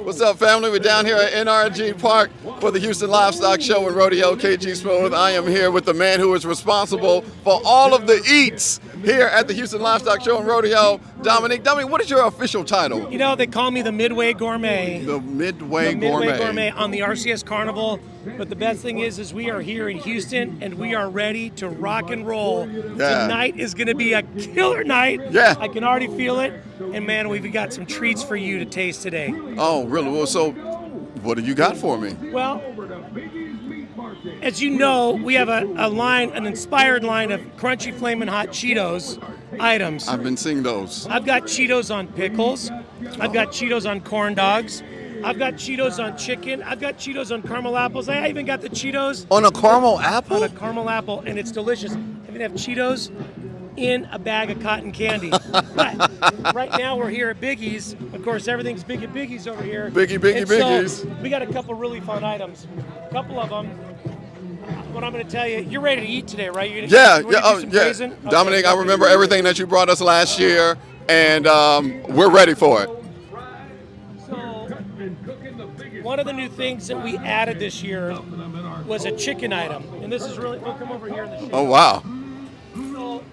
What's up, family? We're down here at NRG Park for the Houston Livestock Show and Rodeo. KG Smooth. I am here with the man who is responsible for all of the eats here at the Houston Livestock Show and Rodeo, Dominic. Dominic, what is your official title? You know, they call me the Midway Gourmet. The Midway Gourmet. Gourmet. Gourmet on the RCS Carnival. But the best thing is we are here in Houston and we are ready to rock and roll. Yeah. Tonight is going to be a killer night. Yeah. I can already feel it. And man, we've got some treats for you to taste today. Oh, really? Well, so what do you got for me? Well, as you know, we have a line, an inspired line of crunchy flamin' hot Cheetos items. I've been seeing those. I've got Cheetos on pickles. I've got Cheetos on corn dogs. I've got Cheetos on chicken. I've got Cheetos on caramel apples. I even got the Cheetos On a caramel apple? on a caramel apple, and it's delicious. I even have Cheetos in a bag of cotton candy. But right now we're here at Biggie's. Of course, everything's big at Biggie's over here. Biggie's. So we got a couple really fun items. A couple of them. What I'm going to tell you, you're ready to eat today, right? You're Yeah, gonna yeah, do some yeah. grazing? Okay. Dominic, I remember everything that you brought us last year, and we're ready for it. So, one of the new things that we added this year was a chicken item, and this is really. We'll come over here in the shade. Oh, wow. So,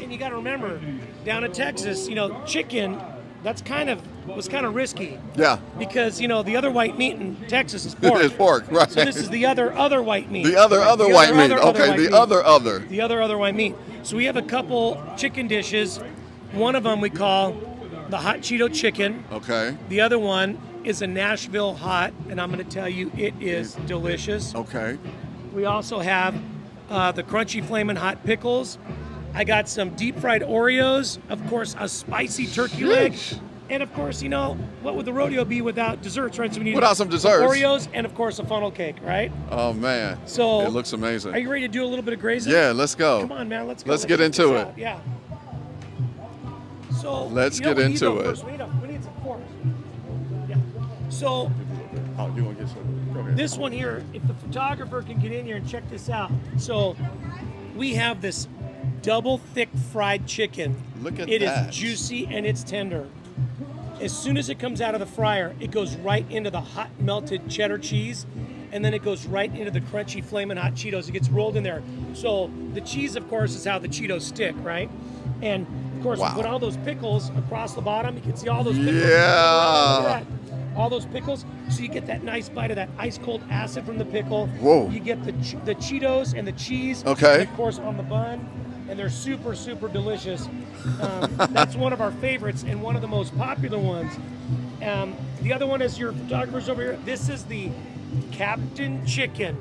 and you got to remember, down in Texas, you know, chicken, was kind of risky. Yeah. Because you know the other white meat in Texas is pork. It's pork, right. So this is the other white meat. The other white meat. Okay, white the meat. other. The other white meat. So we have a couple chicken dishes. One of them we call the hot Cheeto chicken. Okay. The other one is a Nashville hot, and I'm going to tell you it is delicious. Okay. We also have the crunchy flamin' hot pickles. I got some deep fried Oreos, of course, a spicy turkey leg, and of course, you know, what would the rodeo be without desserts, right? So we need Without some desserts. Oreos, and of course, a funnel cake, right? Oh, man. So It looks amazing. Are you ready to do a little bit of grazing? Yeah, let's go. Come on, man, let's go. Let's get check into this it. out. Yeah. So Let's you know get what we need, into though, it. First, we need some forks. Yeah. So Oh, you want to get some? Go ahead. this one here, if the photographer can get in here and check this out. So we have this double thick fried chicken. Look at it. It that. is juicy and it's tender. As soon as it comes out of the fryer, it goes right into the hot melted cheddar cheese, and then it goes right into the crunchy flamin' hot Cheetos. It gets rolled in there. So the cheese, of course, is how the Cheetos stick, right? And of course, Wow. we put all those pickles across the bottom. You can see all those pickles. Yeah. Look at that. All those pickles, so you get that nice bite of that ice cold acid from the pickle. Whoa. You get the Cheetos and the cheese. Okay. And of course, on the bun, and they're super, super delicious. That's one of our favorites and one of the most popular ones. The other one is your photographer's over here. This is the Captain Chicken.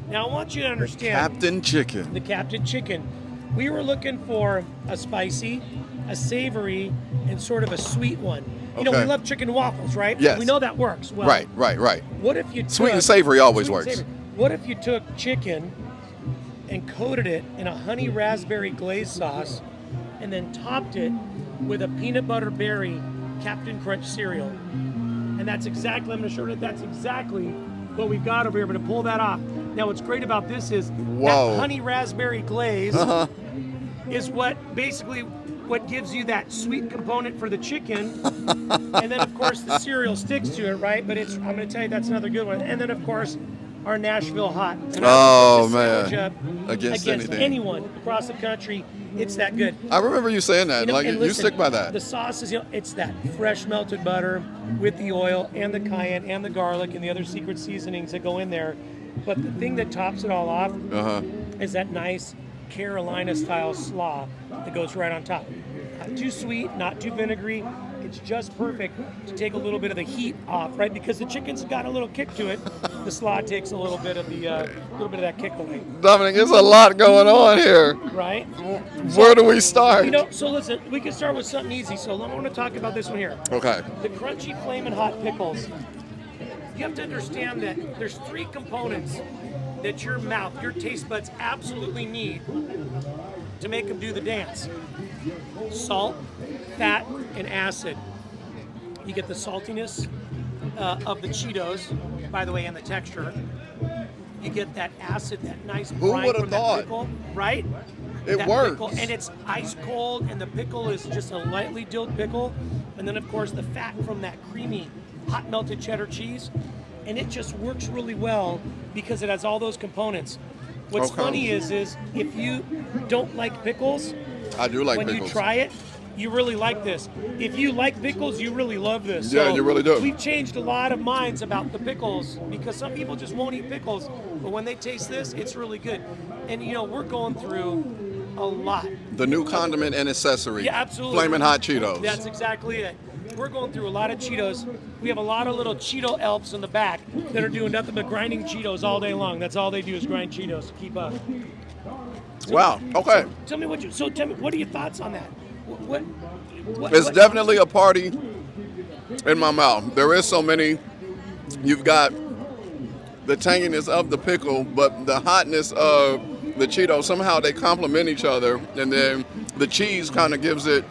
Now, I want you to understand. Captain Chicken. The Captain Chicken. We were looking for a spicy, a savory, and sort of a sweet one. You know, Okay. we love chicken waffles, right? Yes. We know that works well. Right. What if you took, Sweet and savory always sweet and works. savory. What if you took chicken and coated it in a honey raspberry glaze sauce and then topped it with a peanut butter berry Captain Crunch cereal? And that's exactly, I'm going to show you that's exactly what we've got over here. But to pull that off. Now, what's great about this is Whoa. that honey raspberry glaze is what gives you that sweet component for the chicken. And then, of course, the cereal sticks to it, right? But I'm going to tell you that's another good one. And then, of course, our Nashville hot. And I would put this sandwich up Against anything. anyone across the country. It's that good. I remember you saying that. You know, like and you listen, stick by that. The sauce is, it's that fresh melted butter with the oil and the cayenne and the garlic and the other secret seasonings that go in there. But the thing that tops it all off is that nice Carolina-style slaw that goes right on top. Not too sweet, not too vinegary. It's just perfect to take a little bit of the heat off, right? Because the chicken's got a little kick to it. The slaw takes a little bit of that kick away. Dominic, there's a lot going on here. Right? Where do we start? You know, so listen, we can start with something easy. So I want to talk about this one here. Okay. The crunchy flamin' hot pickles. You have to understand that there's three components that your mouth, your taste buds absolutely need to make them do the dance. Salt, fat, and acid. You get the saltiness of the Cheetos, by the way, and the texture. You get that acid, that nice brine would've from thought? that pickle, right? It That works. pickle, and it's ice cold, and the pickle is just a lightly dilled pickle. And then, of course, the fat from that creamy hot melted cheddar cheese, and it just works really well because it has all those components. What's funny is if you don't like pickles, I do like when pickles. you try it, you really like this. If you like pickles, you really love this. Yeah, so you really do. We've changed a lot of minds about the pickles because some people just won't eat pickles, but when they taste this, it's really good. And you know, we're going through a lot. The new condiment and accessory. Yeah, absolutely. Flamin' Hot Cheetos. That's exactly it. We're going through a lot of Cheetos. We have a lot of little Cheeto elves in the back that are doing nothing but grinding Cheetos all day long. That's all they do is grind Cheetos to keep up. So, wow. Okay. Tell me what are your thoughts on that? What It's definitely a party in my mouth. There is so many. You've got the tanginess of the pickle, but the hotness of the Cheeto. Somehow they complement each other, and then the cheese kind of gives it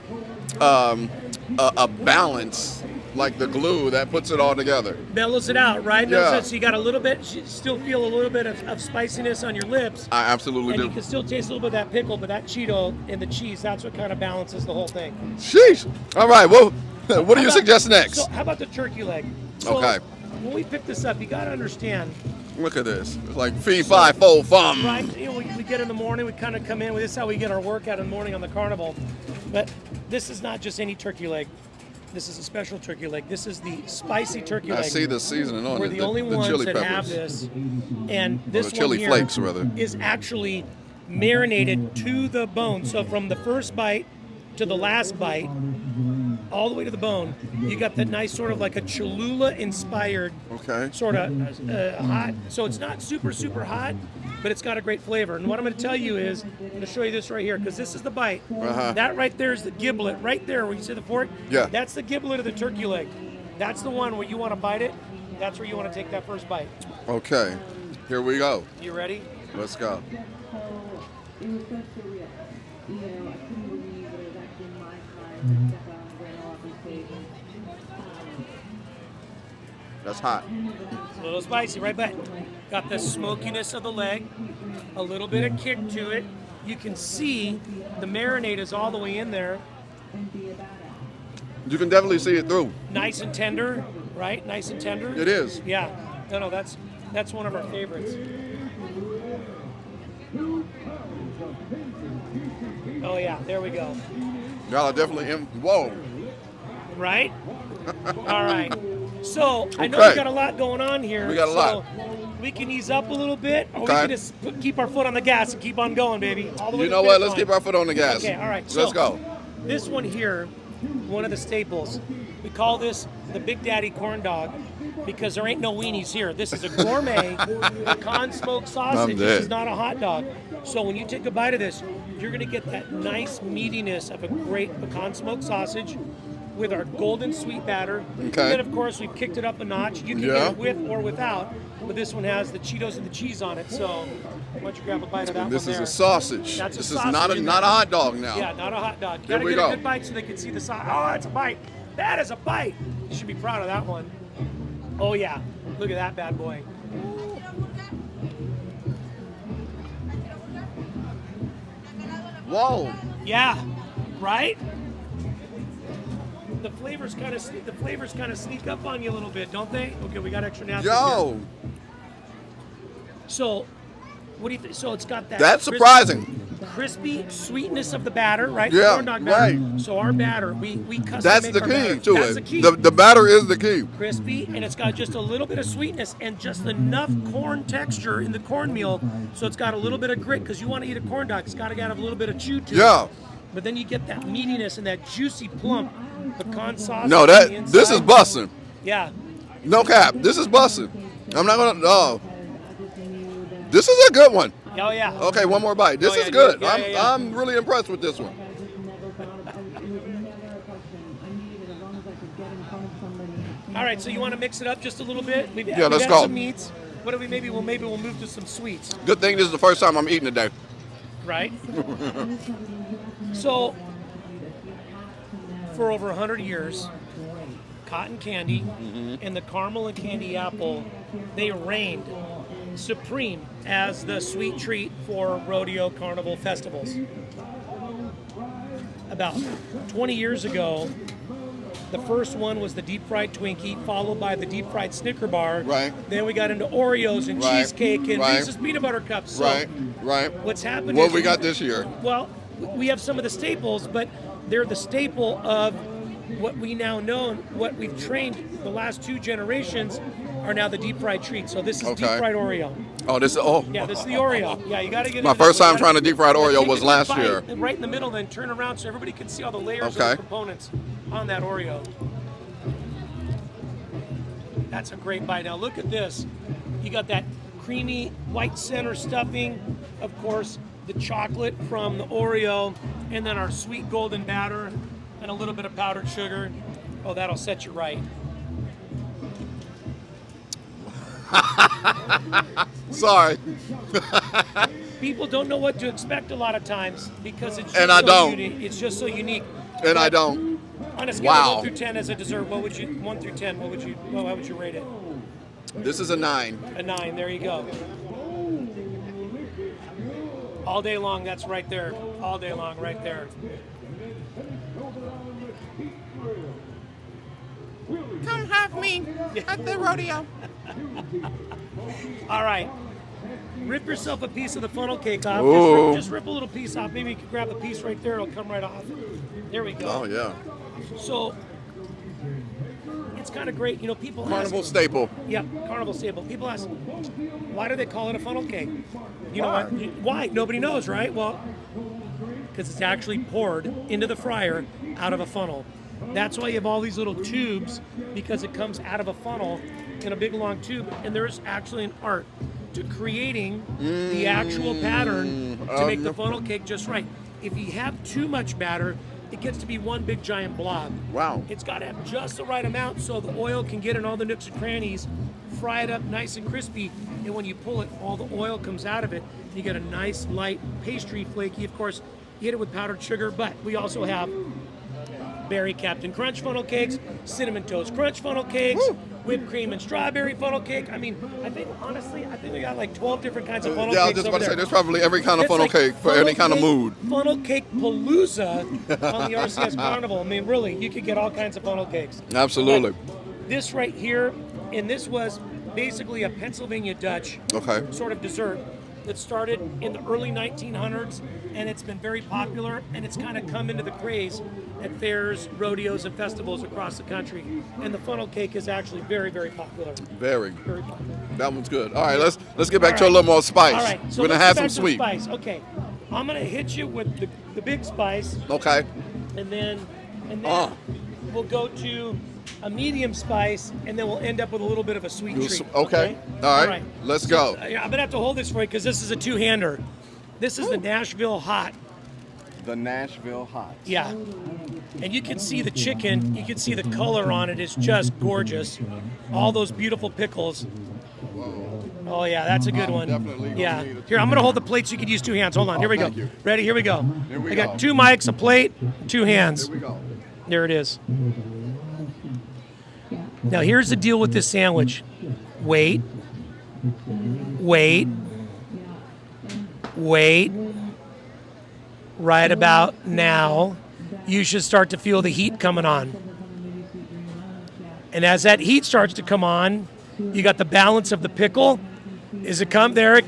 a balance, like the glue that puts it all together. Mellows it out, right? Yeah. So you got a little bit, you still feel a little bit of spiciness on your lips. I absolutely and do. you can still taste a little bit of that pickle, but that Cheeto and the cheese, that's what kind of balances the whole thing. Sheesh. All right. Well, what do you suggest next? So how about the turkey leg? So Okay. When we pick this up, you got to understand. Look at this. It's like fee, fi, fo, fum. Right, you know, we get in the morning, we kind of come in. This is how we get our workout in the morning on the Carnival. But this is not just any turkey leg. This is a special turkey leg. This is the spicy turkey leg. I see the seasoning on We're it. the only ones chili that peppers. have this. And this the chili one here flakes, rather. is actually marinated to the bone. So from the first bite to the last bite, all the way to the bone, you got that nice sort of like a Cholula-inspired sort of hot. So it's not super, super hot, but it's got a great flavor. And what I'm going to tell you is, I'm going to show you this right here, because this is the bite. That right there is the giblet. Right there, where you see the fork? Yeah. That's the giblet of the turkey leg. That's the one where you want to bite it. That's where you want to take that first bite. Okay. Here we go. You ready? Let's go. That's hot. It's a little spicy, right? But got the smokiness of the leg, a little bit of kick to it. You can see the marinade is all the way in there. You can definitely see it through. Nice and tender, right? Nice and tender. It is. Yeah. No, that's one of our favorites. Oh yeah, there we go. Y'all are definitely in. Whoa. Right? All right. So I know we got a lot going on here. We got a lot. We can ease up a little bit, or we Okay. can just keep our foot on the gas and keep on going, baby. All the way You to know the what? finish Let's line. keep our foot on the gas. Okay, all right. Let's go. This one here, one of the staples. We call this the Big Daddy Corn Dog because there ain't no weenies here. This is a gourmet pecan smoked sausage. This is not a hot dog. So when you take a bite of this, you're going to get that nice meatiness of a great pecan smoked sausage with our golden sweet batter. Okay. And then, of course, we've kicked it up a notch. You can Yeah. get it with or without, but this one has the Cheetos and the cheese on it. So why don't you grab a bite of that And this one is there. a sausage. That's a This sausage is not in a there. hot dog now. Yeah, not a hot dog. You Here gotta we get go. a good bite so they can see the sauce. Oh, that's a bite. That is a bite. You should be proud of that one. Oh yeah, look at that bad boy. Whoa. Yeah, right? The flavors kind of sneak up on you a little bit, don't they? Okay, we got extra napkins. Yo. Here. So, what do you think? So it's got that. That's surprising. Crispy sweetness of the batter, right? Yeah, Corn dog batter. right. So our batter, we custom That's make the our key batter. to That's it. the key. The batter is the key. Crispy, and it's got just a little bit of sweetness and just enough corn texture in the cornmeal, so it's got a little bit of grit, because you want to eat a corn dog, it's got to have a little bit of chew to it. Yeah. But then you get that meatiness and that juicy plump pecan sauce. No, on the this is inside. busting. Yeah. No cap. This is busting. I'm not gonna. Oh. This is a good one. Oh yeah. Okay, one more bite. This Oh, yeah, is good. yeah, yeah. I'm really impressed with this one. All right, so you want to mix it up just a little bit? We've Yeah, let's had go. some meats. What do we maybe we'll move to some sweets, Good thing this is the first time I'm eating today. right? So for over 100 years, cotton candy and the caramel and candy apple, they reigned supreme as the sweet treat for rodeo carnival festivals. About 20 years ago, The first one was the deep fried Twinkie, followed by the deep fried Snicker bar. Right. Then we got into Oreos and Right. cheesecake and Right. Reese's peanut butter cups. So Right. what's happened What is we got this year? well, we have some of the staples, but they're the staple of what we now know, what we've trained the last 2 generations are now the deep fried treats. So this is deep fried Oreo. Oh, this is Yeah, this is the Oreo. Yeah, you got to get My into first this one. time trying to deep fried Oreo was last year. Right in the middle, then turn around so everybody can see all the layers of Okay. the components on that Oreo. That's a great bite. Now look at this. You got that creamy white center stuffing, of course, the chocolate from the Oreo, and then our sweet golden batter and a little bit of powdered sugar. Oh, that'll set you right. Sorry. People don't know what to expect a lot of times because it's just And I so don't. unique. It's just so unique. And I don't. On a scale Wow. of 1 through 10 as a dessert, what would you 1 through 10? How would you rate it? This is a 9. A 9. There you go. All day long. That's right there. All day long, right there. Come have me at the rodeo. All right. Rip yourself a piece of the funnel cake off. Ooh. Just rip a little piece off. Maybe you could grab a piece right there. It'll come right off. There we go. Oh, yeah. So it's kind of great. You know, people Carnival ask, staple. Yep, Carnival staple. People ask, why do they call it a funnel cake? You know what? Why? Nobody knows, right? Well, because it's actually poured into the fryer out of a funnel. That's why you have all these little tubes, because it comes out of a funnel in a big long tube, and there's actually an art to creating the actual pattern to make the funnel cake just right. If you have too much batter, it gets to be one big giant blob. Wow. It's got to have just the right amount so the oil can get in all the nooks and crannies, fry it up nice and crispy, and when you pull it, all the oil comes out of it. You get a nice, light, pastry flaky. Of course, you hit it with powdered sugar, but we also have Berry Captain Crunch funnel cakes, Cinnamon Toast Crunch funnel cakes, whipped cream and strawberry funnel cake. I mean, I think we got like 12 different kinds of funnel Yeah, I was cakes just over about to say, there. there's probably every kind of It's funnel like cake for any kind of cake- mood. Funnel cake palooza on the RCS Carnival. I mean, really, you could get all kinds of funnel cakes. Absolutely. But this right here, and this was basically a Pennsylvania Dutch Okay. sort of dessert that started in the early 1900s, and it's been very popular, and it's kind of come into the craze at fairs, rodeos, and festivals across the country. And the funnel cake is actually very, very popular. Very. Very popular. That one's good. All right, let's get back All to a right. little more spice. All right, so We're gonna let's have get some back to the sweet. spice. Okay, I'm gonna hit you with the big spice, Okay. and then Ah. we'll go to a medium spice, and then we'll end up with a little bit of a sweet treat. Okay. All right. Let's go. Yeah, I'm gonna have to hold this for you because this is a two-hander. This is the Nashville Hot. The Nashville Hot. Yeah. And you can see the chicken, you can see the color on it is just gorgeous. All those beautiful pickles. Oh yeah, that's a good I'm one. definitely gonna Yeah. need a Here, I'm gonna hold the plate so you can use 2 hands. Hold on, here we go. thank you. Ready? Here we go. Here we I go. got 2 mics, a plate, 2 hands. Here we go. There it is. Now here's the deal with this sandwich. Wait. Right about now, you should start to feel the heat coming on. And as that heat starts to come on, you got the balance of the pickle. Is it come? There it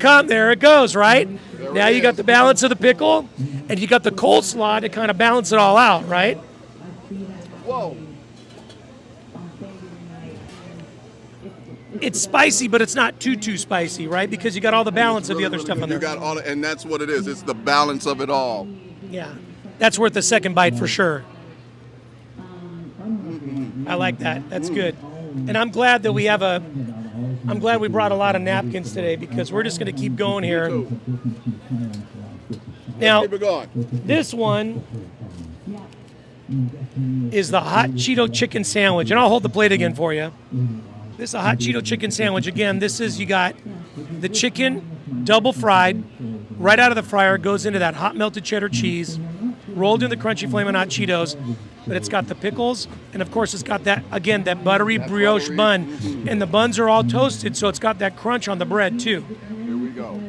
goes, right? Now you got the balance of the pickle, and you got the coleslaw to kind of balance it all out, right? Whoa. It's spicy, but it's not too spicy, right? Because you got all the balance of the other stuff on You there. got all, and that's what it is. It's the balance of it all. Yeah, that's worth a second bite for sure. I like that. That's good. And I'm glad that I'm glad we brought a lot of napkins today because we're just going to keep going here. Now, Keep it going. this one is the hot Cheeto chicken sandwich, and I'll hold the plate again for you. This is a hot Cheeto chicken sandwich. Again, you got the chicken double fried right out of the fryer, goes into that hot melted cheddar cheese, rolled in the crunchy Flamin' Hot Cheetos, but it's got the pickles, and of course it's got that buttery brioche bun, and the buns are all toasted, so it's got that crunch on the bread too. Here we go.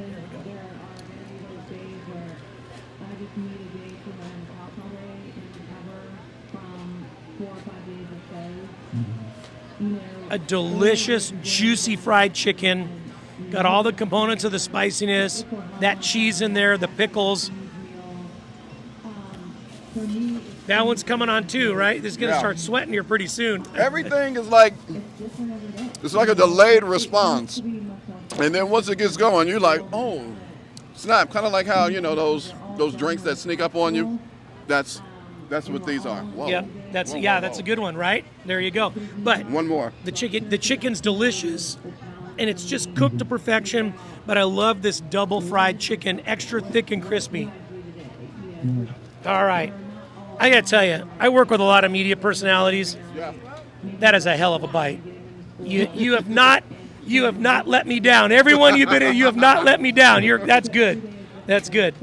a delicious, juicy fried chicken. Got all the components of the spiciness, that cheese in there, the pickles. That one's coming on too, right? This is going to start sweating here pretty soon. Everything is like, it's like a delayed response. And then once it gets going, you're like, oh, snap. Kind of like how, you know, those drinks that sneak up on you. That's what these are. Whoa. Yep, that's a good one, right? There you go. But one more. The chicken's delicious, and it's just cooked to perfection. But I love this double fried chicken, extra thick and crispy. All right, I gotta tell you, I work with a lot of media personalities. Yeah. That is a hell of a bite. You have not let me down. Everyone you have not let me down. That's good. That's good.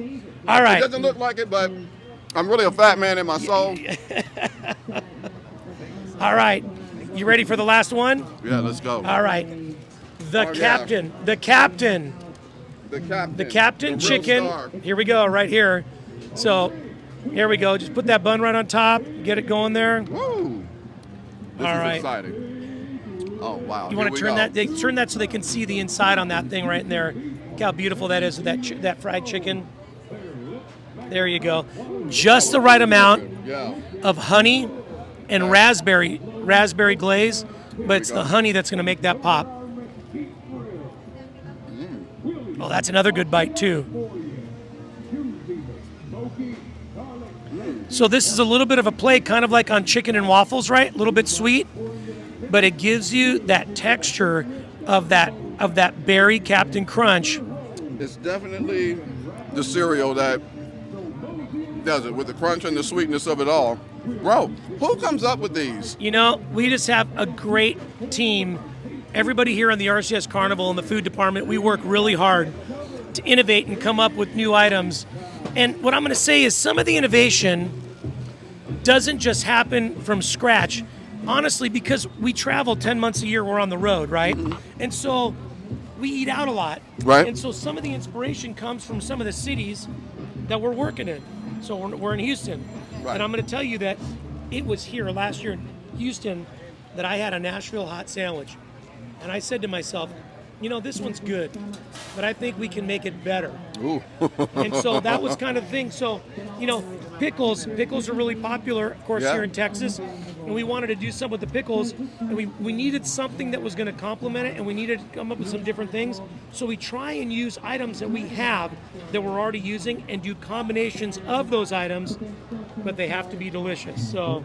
All right. It doesn't look like it, but I'm really a fat man in my soul. All right. You ready for the last one? Yeah, let's go. All right. The captain chicken. Star. Here we go, right here. So, here we go. Just put that bun right on top. Get it going there. Woo! This All is right. exciting. Oh, wow. You want to turn that? They turn that so they can see the inside on that thing right in there. Look how beautiful that is with that fried chicken. There you go. Just the right amount of honey and raspberry glaze, but it's the honey that's going to make that pop. Oh, that's another good bite too. So this is a little bit of a play, kind of like on chicken and waffles, right? A little bit sweet, but it gives you that texture of that berry Captain Crunch. It's definitely the cereal that does it, with the crunch and the sweetness of it all. Bro, who comes up with these? You know, we just have a great team. Everybody here in the RCS Carnival and the food department, we work really hard to innovate and come up with new items. And what I'm going to say is some of the innovation doesn't just happen from scratch, honestly, because we travel 10 months a year, we're on the road, right? Mm-hmm. And so we eat out a lot. Right. And so some of the inspiration comes from some of the cities that we're working in. So we're in Houston. Right. And I'm going to tell you that it was here last year in Houston that I had a Nashville hot sandwich. And I said to myself, you know, this one's good, but I think we can make it better. Ooh. And so that was kind of the thing. So, you know, pickles are really popular, of course, here in Texas. And we wanted to do something with the pickles. And we needed something that was going to complement it, and we needed to come up with some different things. So we try and use items that we have that we're already using and do combinations of those items, but they have to be delicious. So,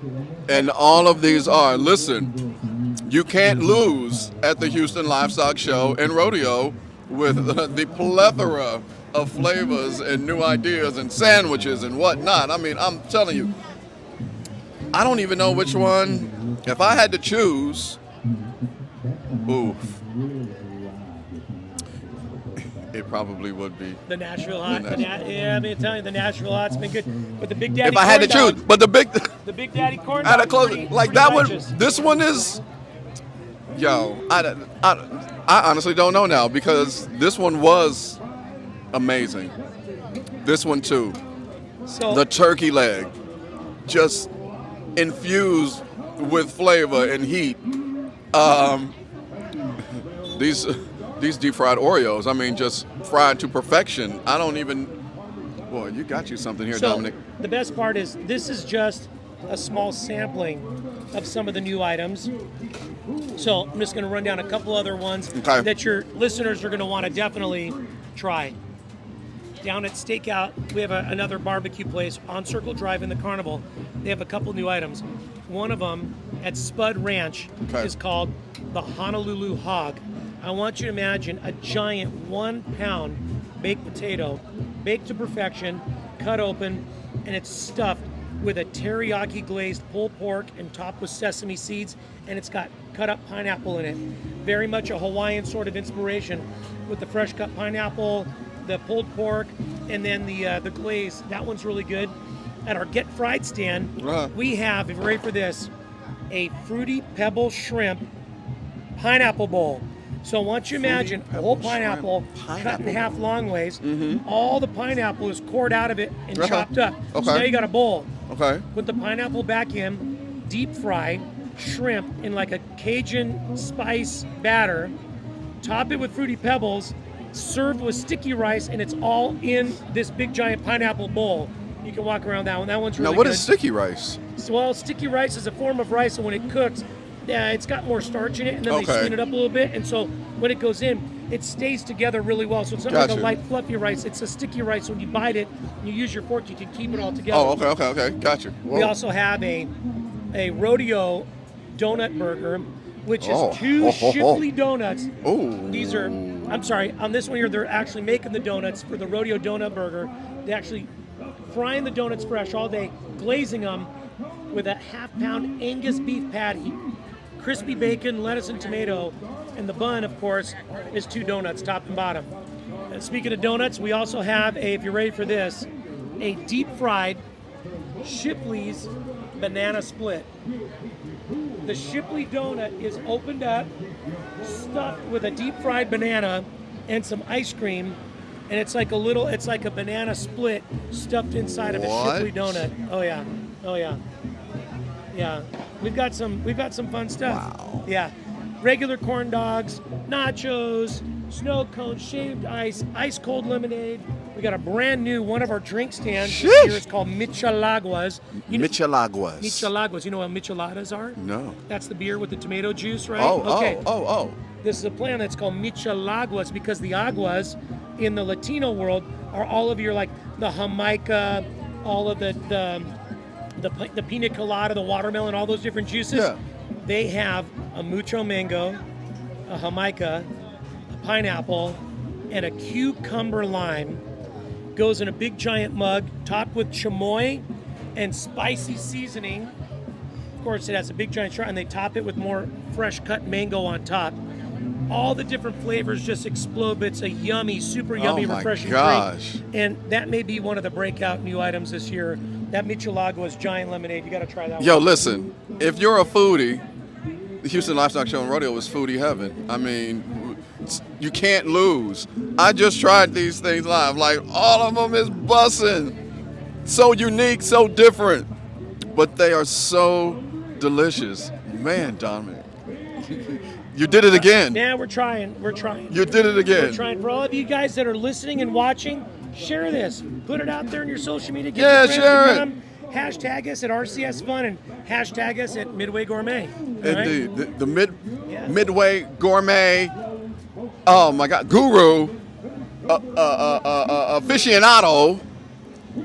and all of these are, listen, you can't lose at the Houston Livestock Show and Rodeo with the plethora of flavors and new ideas and sandwiches and whatnot. I mean, I'm telling you, I don't even know which one. If I had to choose, it probably would be the Nashville hot. Yeah, I mean, I'm telling you, the Nashville hot's been good. But the Big Daddy. If I had to choose, but the Big Daddy corn I had to dog. close like that one. This one is. Yo, I honestly don't know now, because this one was amazing. This one too. So the turkey leg, just infused with flavor and heat. These deep fried Oreos, I mean, just fried to perfection. I don't even. Boy, you got you something here, Dominic. The best part is this is just a small sampling of some of the new items. So I'm just going to run down a couple other ones that your listeners are going to want to definitely try. Down at Stakeout, we have another barbecue place on Circle Drive in the Carnival. They have a couple new items. One of them at Spud Ranch is called the Honolulu Hog. I want you to imagine a giant 1 pound baked potato, baked to perfection, cut open, and it's stuffed with a teriyaki glazed pulled pork and topped with sesame seeds, and it's got cut up pineapple in it. Very much a Hawaiian sort of inspiration with the fresh cut pineapple, the pulled pork, and then the glaze. That one's really good. At our Get Fried stand, we have, if you're ready for this, a Fruity Pebble Shrimp pineapple bowl. So once you imagine a whole pineapple cut in half long ways, all the pineapple is cored out of it and chopped up. So now you got a bowl. Put the pineapple back in, deep fry, shrimp in like a Cajun spice batter, top it with Fruity Pebbles, served with sticky rice, and it's all in this big giant pineapple bowl. You can walk around that one. That one's really Now, what good. is sticky rice? Well, sticky rice is a form of rice, and when it cooks, it's got more starch in it, and then they Okay. sweeten it up a little bit, and so when it goes in, it stays together really well. So it's not like Gotcha. a light, fluffy rice. It's a sticky rice. When you bite it, you use your fork, you can keep it all together. Oh, okay. Gotcha. Whoa. We also have a rodeo donut burger, which is Oh. 2 Shipley donuts. Ooh. These are, I'm sorry, on this one here, they're actually making the donuts for the rodeo donut burger. They actually frying the donuts fresh all day, glazing them with a half-pound Angus beef patty, crispy bacon, lettuce, and tomato, and the bun, of course, is 2 donuts, top and bottom. And speaking of donuts, we also have if you're ready for this, a deep-fried Shipley's banana split. The Shipley donut is opened up, stuffed with a deep-fried banana and some ice cream, and it's like a banana split stuffed inside of a What? Shipley donut. Oh yeah. Yeah. We've got some fun stuff. Wow. Yeah. Regular corn dogs, nachos, snow cones, shaved ice, ice cold lemonade. We got a brand new one of our drink stands Sheesh. this year. It's called Michelaguas. Michelaguas. Michelaguas. You know what micheladas are? No. That's the beer with the tomato juice, right? Oh. This is a plant that's called Michelaguas because the aguas in the Latino world are all of your like the Jamaica, all of the pina colada, the watermelon, all those different juices. Yeah. They have a mucho mango, a Jamaica, a pineapple, and a cucumber lime. Goes in a big giant mug, topped with chamoy and spicy seasoning. Of course, it has a big giant shot, and they top it with more fresh cut mango on top. All the different flavors just explode, but it's a yummy, super yummy, Oh my refreshing gosh. drink. And that may be one of the breakout new items this year. That Michelagua's giant lemonade. You got to try that Yo, one. listen, if you're a foodie, the Houston Livestock Show and Rodeo is foodie heaven. I mean, you can't lose. I just tried these things live. Like, all of them is bussin'. So unique, so different. But they are so delicious. Man, Dominic, you did it again. Yeah, we're trying. We're trying. You did it again. We're trying. For all of you guys that are listening and watching, share this. Put it out there in your social media. Get Yeah, your friends share to it. come. Hashtag us at RCS Fun and hashtag us at Midway Gourmet. All right? Indeed. The Yeah. Midway Gourmet, oh my God, Guru, aficionado,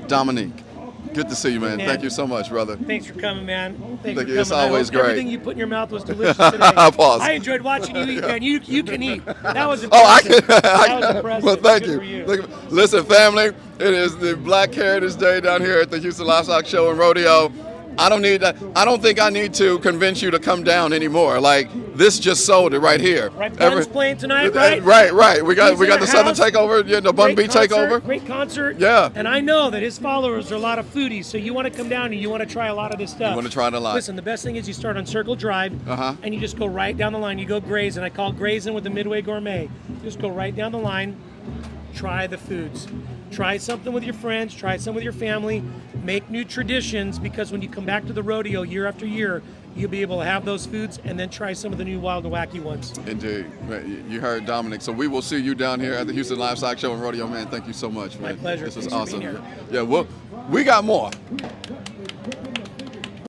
Dominique. Good to see you, man. Man. Thank you so much, brother. Thanks for coming, man. Thanks Thank for you. coming. It's always I hope great. Everything you put in your mouth was delicious today. Pause. I enjoyed watching you eat, man. You can eat. That was Oh, I impressive. can. That was impressive. Well, thank Good you. for you. Listen, family, it is the Black Heritage Day down here at the Houston Livestock Show and Rodeo. I don't think I need to convince you to come down anymore. Like, this just sold it right here. Right, Bun's playing tonight, right? Right. We got He's in the the Southern house. Takeover, yeah, the Bun B Great concert, Takeover. Great concert. Yeah. And I know that his followers are a lot of foodies, so you want to come down and you want to try a lot of this stuff. You want to try it a lot. Listen, the best thing is you start on Circle Drive, and you just go right down the line. You go graze, and I call it grazing with the Midway Gourmet. Just go right down the line, try the foods. Try something with your friends, try something with your family, make new traditions, because when you come back to the rodeo year after year, you'll be able to have those foods and then try some of the new wild and wacky ones. Indeed. You heard Dominic. So we will see you down here at the Houston Livestock Show and Rodeo, man. Thank you so much, man. My pleasure. This was Thanks for awesome. being here. Yeah, we got more.